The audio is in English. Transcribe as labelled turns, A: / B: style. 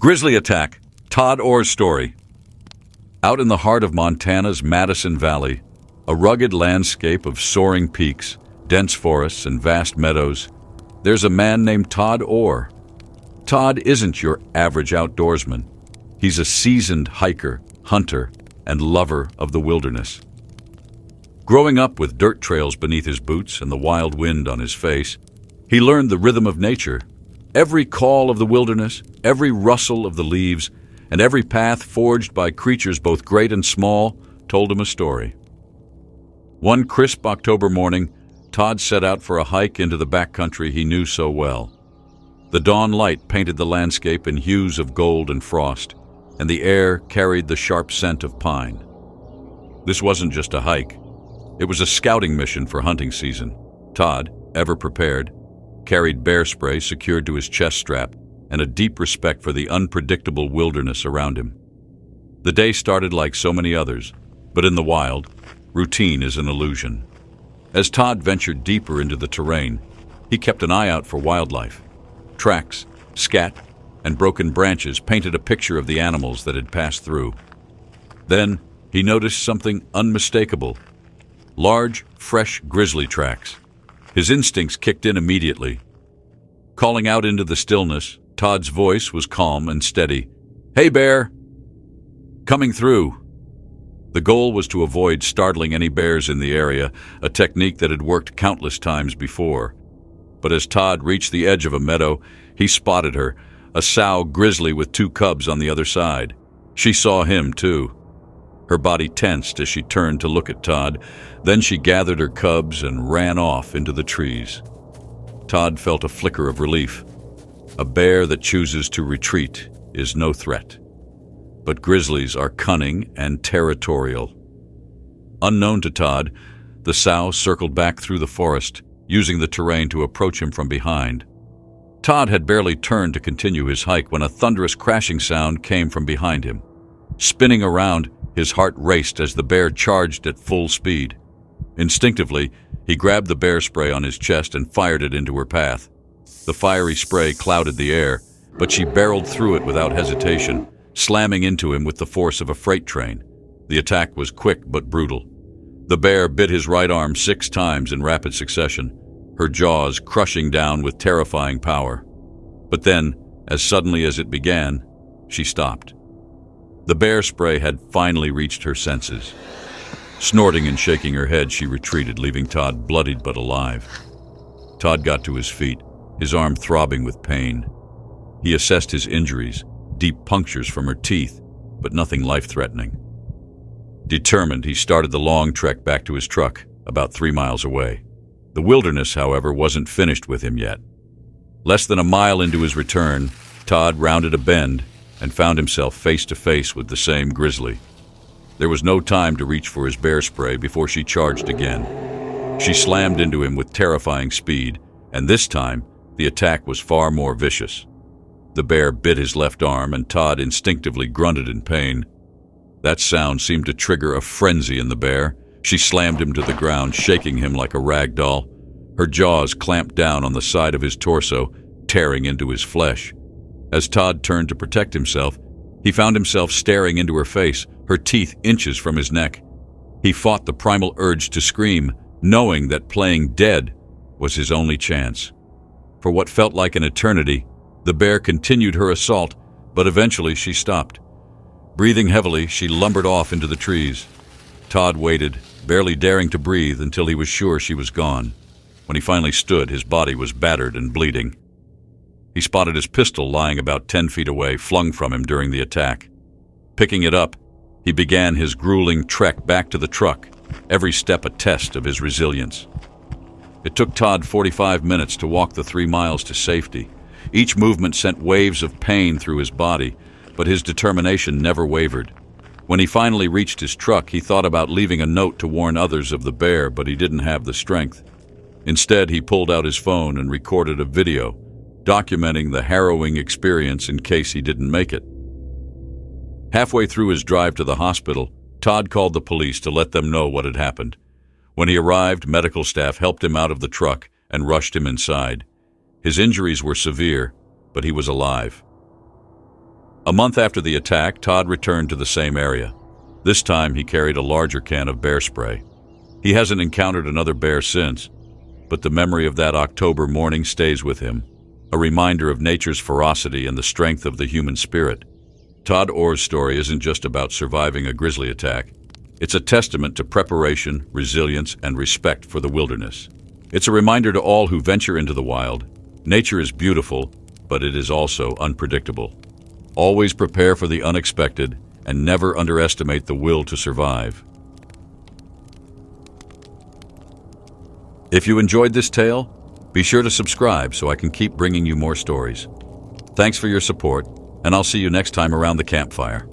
A: Grizzly attack. Todd Orr's story. Out in the heart of Montana's Madison Valley, a rugged landscape of soaring peaks, dense forests, and vast meadows, there's a man named Todd Orr. Todd isn't your average outdoorsman. He's a seasoned hiker, hunter, and lover of the wilderness. Growing up with dirt trails beneath his boots and the wild wind on his face, he learned the rhythm of nature. Every call of the wilderness, every rustle of the leaves, and every path forged by creatures both great and small told him a story. One crisp October morning, Todd set out for a hike into the backcountry he knew so well. The dawn light painted the landscape in hues of gold and frost, and the air carried the sharp scent of pine. This wasn't just a hike. It was a scouting mission for hunting season. Todd, ever prepared, carried bear spray secured to his chest strap and a deep respect for the unpredictable wilderness around him. The day started like so many others, but in the wild, routine is an illusion. As Todd ventured deeper into the terrain, he kept an eye out for wildlife. Tracks, scat, and broken branches painted a picture of the animals that had passed through. Then he noticed something unmistakable: large, fresh grizzly tracks. His instincts kicked in immediately. Calling out into the stillness, Todd's voice was calm and steady. "Hey, bear!" Coming through. The goal was to avoid startling any bears in the area, a technique that had worked countless times before. But as Todd reached the edge of a meadow, he spotted her, a sow grizzly with 2 cubs on the other side. She saw him, too. Her body tensed as she turned to look at Todd. Then she gathered her cubs and ran off into the trees. Todd felt a flicker of relief. A bear that chooses to retreat is no threat. But grizzlies are cunning and territorial. Unknown to Todd, the sow circled back through the forest, using the terrain to approach him from behind. Todd had barely turned to continue his hike when a thunderous crashing sound came from behind him. Spinning around, his heart raced as the bear charged at full speed. Instinctively, he grabbed the bear spray on his chest and fired it into her path. The fiery spray clouded the air, but she barreled through it without hesitation, slamming into him with the force of a freight train. The attack was quick but brutal. The bear bit his right arm 6 times in rapid succession, her jaws crushing down with terrifying power. But then, as suddenly as it began, she stopped. The bear spray had finally reached her senses. Snorting and shaking her head, she retreated, leaving Todd bloodied but alive. Todd got to his feet, his arm throbbing with pain. He assessed his injuries, deep punctures from her teeth, but nothing life-threatening. Determined, he started the long trek back to his truck, about 3 miles away. The wilderness, however, wasn't finished with him yet. Less than a mile into his return, Todd rounded a bend and found himself face to face with the same grizzly. There was no time to reach for his bear spray before she charged again. She slammed into him with terrifying speed, and this time, the attack was far more vicious. The bear bit his left arm, and Todd instinctively grunted in pain. That sound seemed to trigger a frenzy in the bear. She slammed him to the ground, shaking him like a rag doll. Her jaws clamped down on the side of his torso, tearing into his flesh. As Todd turned to protect himself, he found himself staring into her face, her teeth inches from his neck. He fought the primal urge to scream, knowing that playing dead was his only chance. For what felt like an eternity, the bear continued her assault, but eventually she stopped. Breathing heavily, she lumbered off into the trees. Todd waited, barely daring to breathe until he was sure she was gone. When he finally stood, his body was battered and bleeding. He spotted his pistol lying about 10 feet away, flung from him during the attack. Picking it up, he began his grueling trek back to the truck, every step a test of his resilience. It took Todd 45 minutes to walk the 3 miles to safety. Each movement sent waves of pain through his body, but his determination never wavered. When he finally reached his truck, he thought about leaving a note to warn others of the bear, but he didn't have the strength. Instead, he pulled out his phone and recorded a video, documenting the harrowing experience in case he didn't make it. Halfway through his drive to the hospital, Todd called the police to let them know what had happened. When he arrived, medical staff helped him out of the truck and rushed him inside. His injuries were severe, but he was alive. A month after the attack, Todd returned to the same area. This time, he carried a larger can of bear spray. He hasn't encountered another bear since, but the memory of that October morning stays with him, a reminder of nature's ferocity and the strength of the human spirit. Todd Orr's story isn't just about surviving a grizzly attack. It's a testament to preparation, resilience, and respect for the wilderness. It's a reminder to all who venture into the wild. Nature is beautiful, but it is also unpredictable. Always prepare for the unexpected and never underestimate the will to survive. If you enjoyed this tale, be sure to subscribe so I can keep bringing you more stories. Thanks for your support, and I'll see you next time around the campfire.